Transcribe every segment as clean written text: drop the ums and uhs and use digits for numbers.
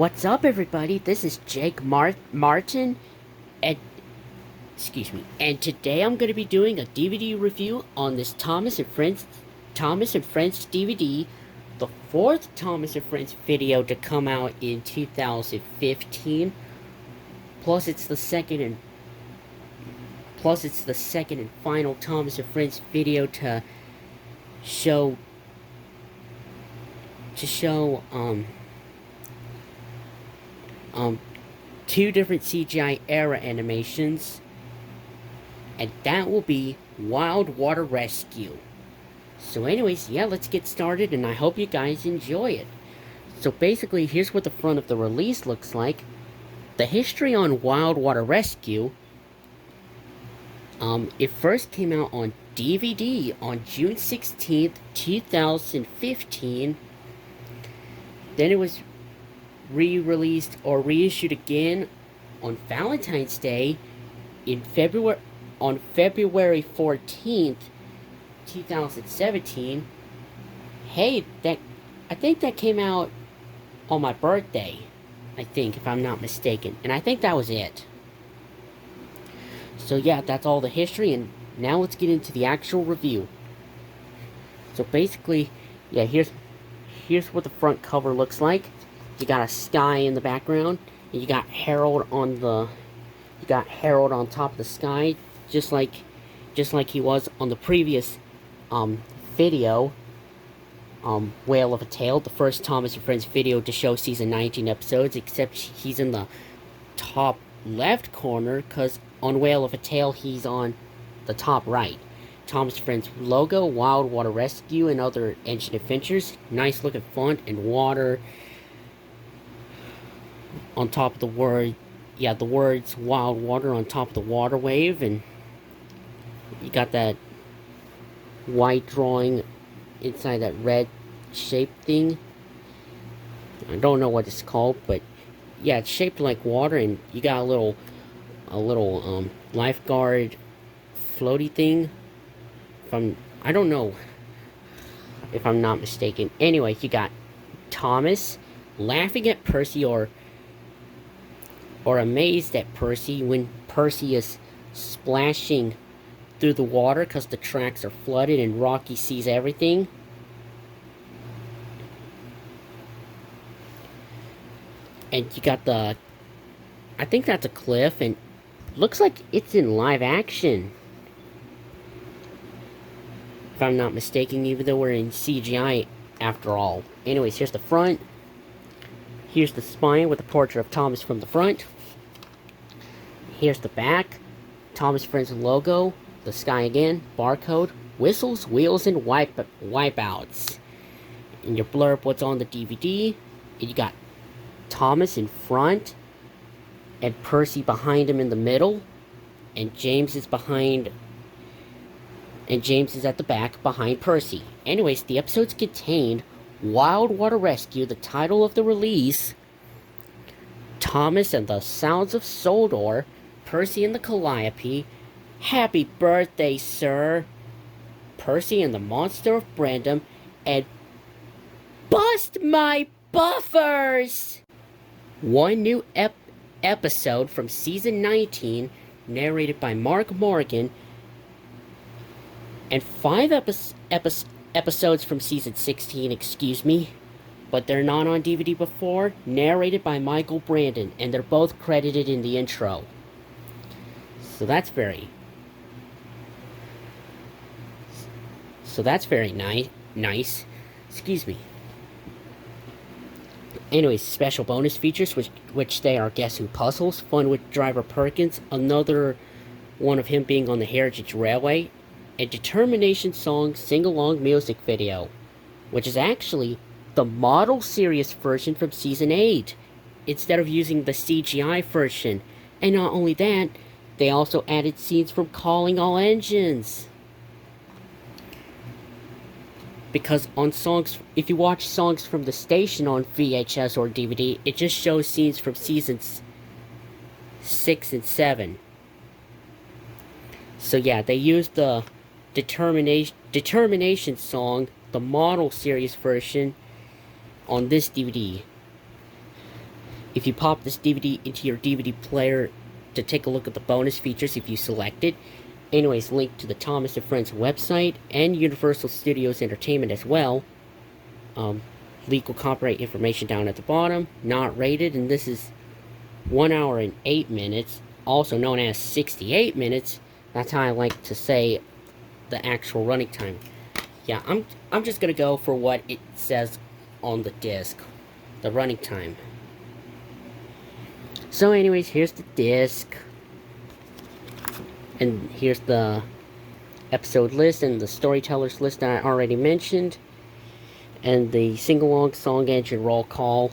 What's up, everybody? This is Jake Martin, and and today I'm going to be doing a DVD review on this Thomas and Friends DVD, the fourth Thomas and Friends video to come out in 2015. Plus, it's the second and final Thomas and Friends video to show two different CGI era animations, and that will be Wild Water Rescue. So anyways, yeah, let's get started, and I hope you guys enjoy it. So basically, here's what the front of the release looks like. The history on Wild Water Rescue. It first came out on DVD on June 16th, 2015. Then it was re-released or reissued again on Valentine's Day on February 14th, 2017. Hey, I think that came out on my birthday, I think, if I'm not mistaken. And I think that was it. So yeah, that's all the history, and now let's get into the actual review. So basically, yeah, here's what the front cover looks like. You got a sky in the background, and you got Harold on top of the sky, just like he was on the previous video, Whale of a Tale, the first Thomas and Friends video to show season 19 episodes, except he's in the top left corner, because on Whale of a Tale he's on the top right. Thomas and Friends logo, Wild Water Rescue, and other ancient adventures. Nice looking font and water on top of the word. Yeah, the words Wild Water on top of the water wave, and you got that white drawing inside that red shaped thing. I don't know what it's called, but yeah, it's shaped like water, and you got a little lifeguard floaty thing. I don't know if I'm not mistaken. Anyway, you got Thomas laughing at Percy or amazed at Percy when Percy is splashing through the water because the tracks are flooded and Rocky sees everything. And you got I think that's a cliff, and looks like it's in live action, if I'm not mistaken, even though we're in CGI after all. Anyways, here's the front. Here's the spine with a portrait of Thomas from the front. Here's the back. Thomas Friends logo. The sky again. Barcode. Whistles, wheels, and wipeouts. And your blurb what's on the DVD. And you got Thomas in front, and Percy behind him in the middle, and James is at the back behind Percy. Anyways, the episodes contained Wild Water Rescue, the title of the release, Thomas and the Sounds of Sodor, Percy and the Calliope, Happy Birthday, Sir, Percy and the Monster of Brandom, and Bust My Buffers! One new episode from season 19, narrated by Mark Morgan, and 5 episodes from season 16, but they're not on DVD before, narrated by Michael Brandon, and they're both credited in the intro. So that's very nice. Anyways, special bonus features, which they are Guess Who puzzles, fun with Driver Perkins, another one of him being on the Heritage Railway, a Determination Song sing-along music video, which is actually the model series version from season 8, instead of using the CGI version. And not only that, they also added scenes from Calling All Engines. Because if you watch songs from the station on VHS or DVD, it just shows scenes from seasons 6 and 7. So yeah, they used the Determination Song, the model series version, on this DVD. If you pop this DVD into your DVD player to take a look at the bonus features if you select it. Anyways, link to the Thomas and Friends website and Universal Studios Entertainment as well. Legal copyright information down at the bottom. Not rated, and this is 1 hour and 8 minutes, also known as 68 minutes. That's how I like to say the actual running time. Yeah, I'm just gonna go for what it says on the disc, the running time. So anyways, here's the disc. And here's the episode list and the storytellers list that I already mentioned. And the sing-along song engine roll call.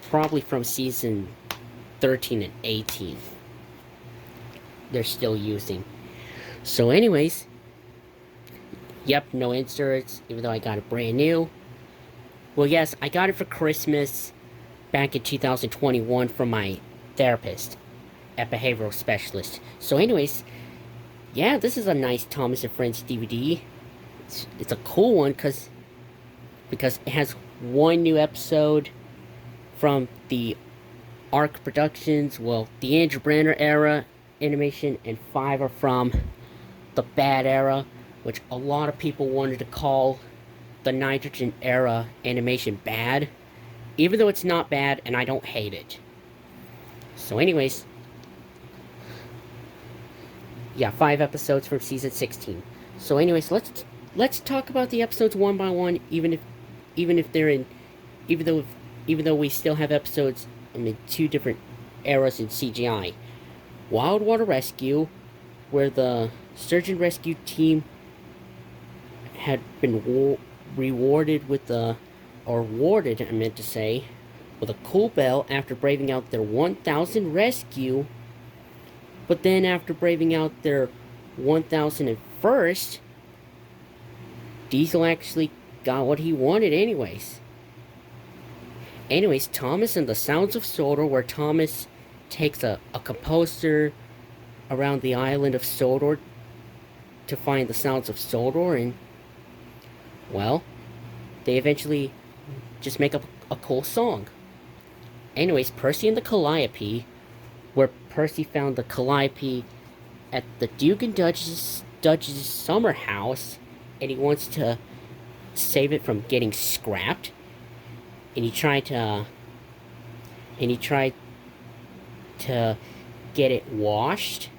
Probably from season 13 and 18. They're still using. So anyways. Yep, no inserts, even though I got it brand new. Well, yes, I got it for Christmas back in 2021 from my therapist, a behavioral specialist. So anyways, yeah, this is a nice Thomas and Friends DVD. It's a cool one because it has one new episode from the Arc Productions, well, the Andrew Brenner era animation, and 5 are from the Bad era, which a lot of people wanted to call the Nitrogen era animation bad, even though it's not bad and I don't hate it. So anyways, yeah, 5 episodes from season 16. So anyways, let's talk about the episodes one by one, even if they're in, even though we still have episodes in 2 different eras in CGI. Wild Water Rescue, where the search and rescue team had been rewarded with awarded, I meant to say, with a cool bell after braving out their 1,000 rescue. But then after braving out their 1,001st, Diesel actually got what he wanted anyways. Anyways, Thomas and the Sounds of Sodor, where Thomas takes a composer around the island of Sodor to find the sounds of Sodor, and, well, they eventually just make up a cool song. Anyways, Percy and the Calliope, where Percy found the Calliope at the Duke and Duchess' summer house, and he wants to save it from getting scrapped. And he tried to get it washed.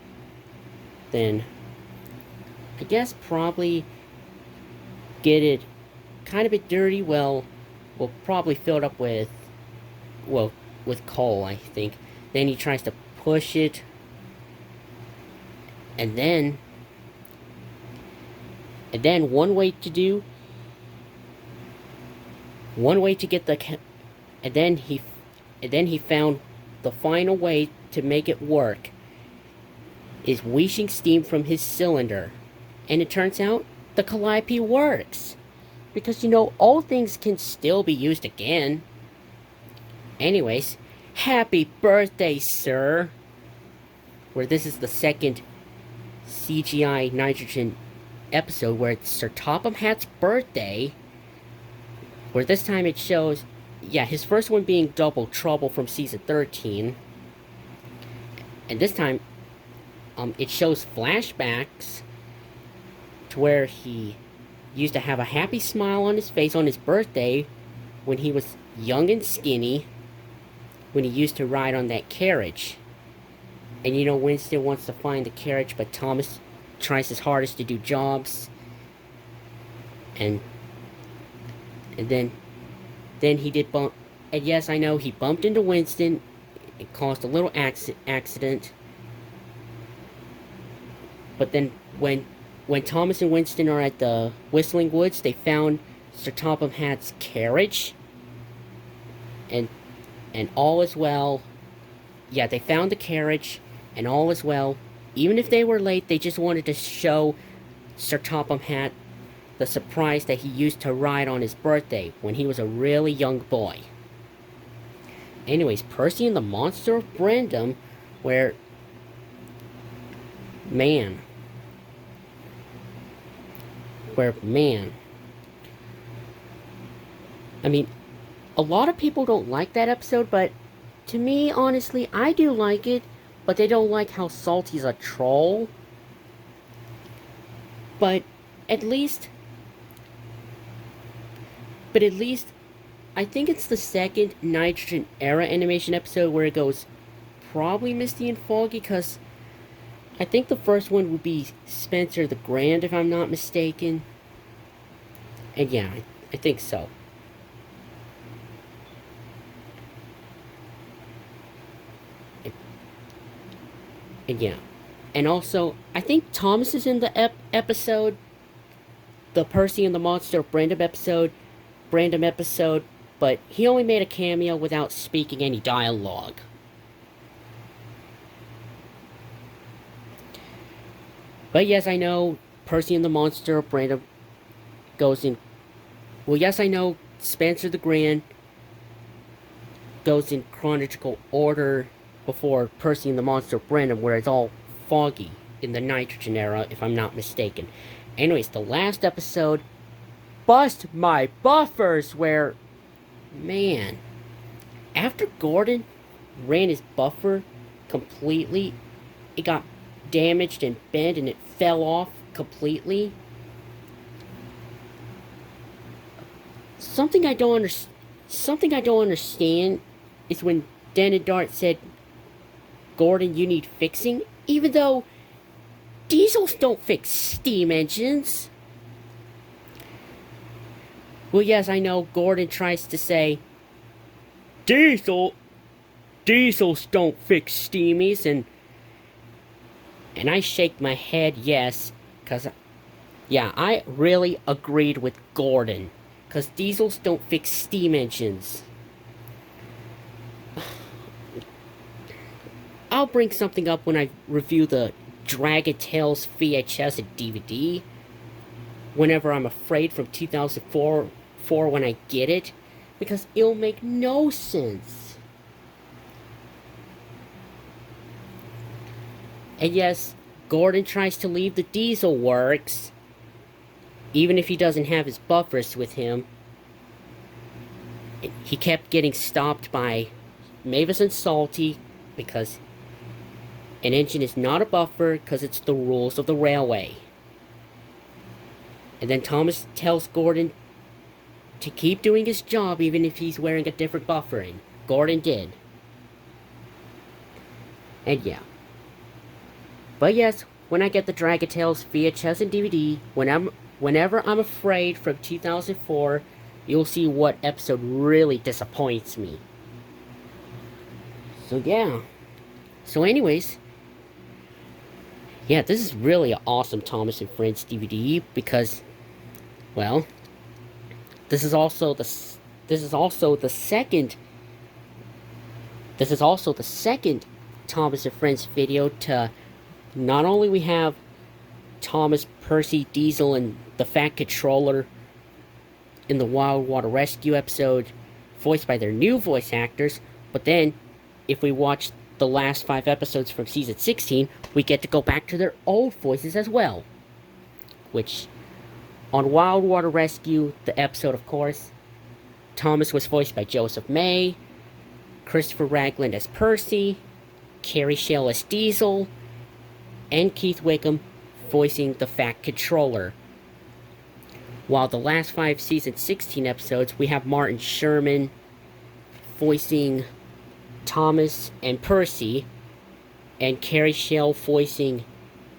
Then I guess probably get it kind of a bit dirty. Well, we'll probably fill it up with coal, I think. Then he tries to push it, and then one way to get the, and then he found the final way to make it work is wheezing steam from his cylinder, and it turns out the Calliope works, because all things can still be used again. Anyways, happy birthday, sir, where this is the second CGI Nitrogen episode where it's Sir Topham Hatt's birthday, where this time it shows, yeah, his first one being Double Trouble from season 13, and this time it shows flashbacks to where he used to have a happy smile on his face on his birthday when he was young and skinny, when he used to ride on that carriage. And Winston wants to find the carriage, but Thomas tries his hardest to do jobs, and then he did bump, and yes, I know he bumped into Winston. It caused a little accident, but then when Thomas and Winston are at the Whistling Woods, they found Sir Topham Hatt's carriage, and all is well. Yeah, they found the carriage, and all is well. Even if they were late, they just wanted to show Sir Topham Hatt the surprise that he used to ride on his birthday when he was a really young boy. Anyways, Percy and the Monster of Brandom, where, man, I mean, A lot of people don't like that episode, but to me, honestly, I do like it, but they don't like how Salty's a troll. But at least, but at least, I think it's the second Nitrogen Era animation episode where it goes probably misty and foggy, because I think the first one would be Spencer the Grand, if I'm not mistaken. And yeah, I think so. And yeah. And also, I think Thomas is in the episode, the Percy and the Monster of Brandom episode, but he only made a cameo without speaking any dialogue. But yes, I know Percy and the Monster of Brandom goes in. Well, yes, I know Spencer the Grand goes in chronological order before Percy and the Monster of Brandom, where it's all foggy in the Nitrogen Era, if I'm not mistaken. Anyways, the last episode, Bust My Buffers, where, man, after Gordon ran his buffer completely, it got damaged and bent and it fell off completely. Something I don't understand is when Dan and Dart said, Gordon, you need fixing, even though diesels don't fix steam engines. Well, yes, I know Gordon tries to say, diesels don't fix steamies, and I shake my head yes, because, yeah, I really agreed with Gordon, because diesels don't fix steam engines. I'll bring something up when I review the Dragon Tales VHS and DVD, whenever I'm afraid, from 2004 when I get it, because it'll make no sense. And yes, Gordon tries to leave the diesel works, even if he doesn't have his buffers with him. He kept getting stopped by Mavis and Salty, because an engine is not a buffer, because it's the rules of the railway. And then Thomas tells Gordon to keep doing his job even if he's wearing a different buffer, and Gordon did. And yeah. But yes, when I get the Dragon Tales VHS and DVD, whenever I'm afraid from 2004, you'll see what episode really disappoints me. So yeah. So anyways, yeah, this is really an awesome Thomas and Friends DVD, because, well, this is also the second Thomas and Friends video to, not only we have Thomas, Percy, Diesel, and the Fat Controller in the Wild Water Rescue episode, voiced by their new voice actors, but then, if we watch the last 5 episodes from Season 16, we get to go back to their old voices as well. Which, on Wild Water Rescue, the episode, of course, Thomas was voiced by Joseph May, Christopher Ragland as Percy, Carrie Shell as Diesel, and Keith Wickham voicing the Fat Controller. While the last 5 Season 16 episodes, we have Martin Sherman voicing Thomas and Percy, and Carrie Shell voicing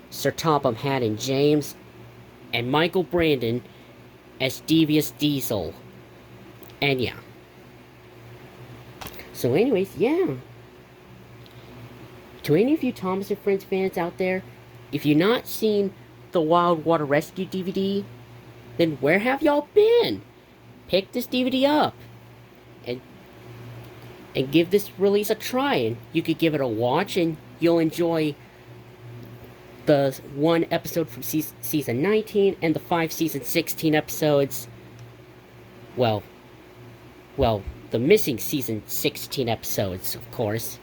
Sir Topham Hatt and James, and Michael Brandon as Devious Diesel. And yeah. So anyways, yeah. To any of you Thomas and Friends fans out there, if you've not seen the Wild Water Rescue DVD, then where have y'all been? Pick this DVD up and give this release a try, and you could give it a watch, and you'll enjoy the 1 episode from season 19 and the 5 season 16 episodes. Well, the missing season 16 episodes, of course.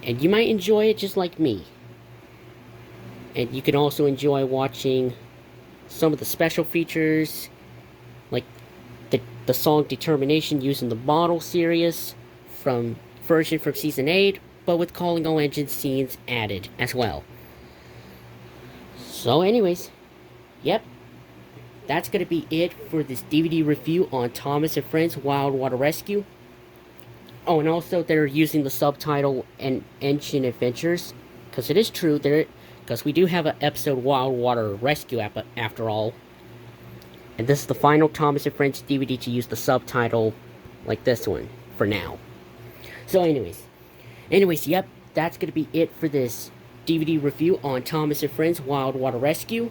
And you might enjoy it just like me. And you can also enjoy watching some of the special features, like the song Determination using the Model series version from Season 8, but with Calling All Engine scenes added as well. So anyways, yep, that's going to be it for this DVD review on Thomas and Friends Wild Water Rescue. Oh, and also they're using the subtitle and Engine Adventures, because it is true, because we do have an episode Wild Water Rescue after all. And this is the final Thomas and Friends DVD to use the subtitle like this one, for now. So anyways, yep, that's going to be it for this DVD review on Thomas and Friends Wild Water Rescue.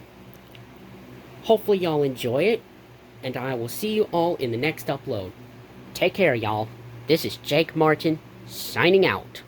Hopefully y'all enjoy it, and I will see you all in the next upload. Take care, y'all. This is Jake Martin, signing out.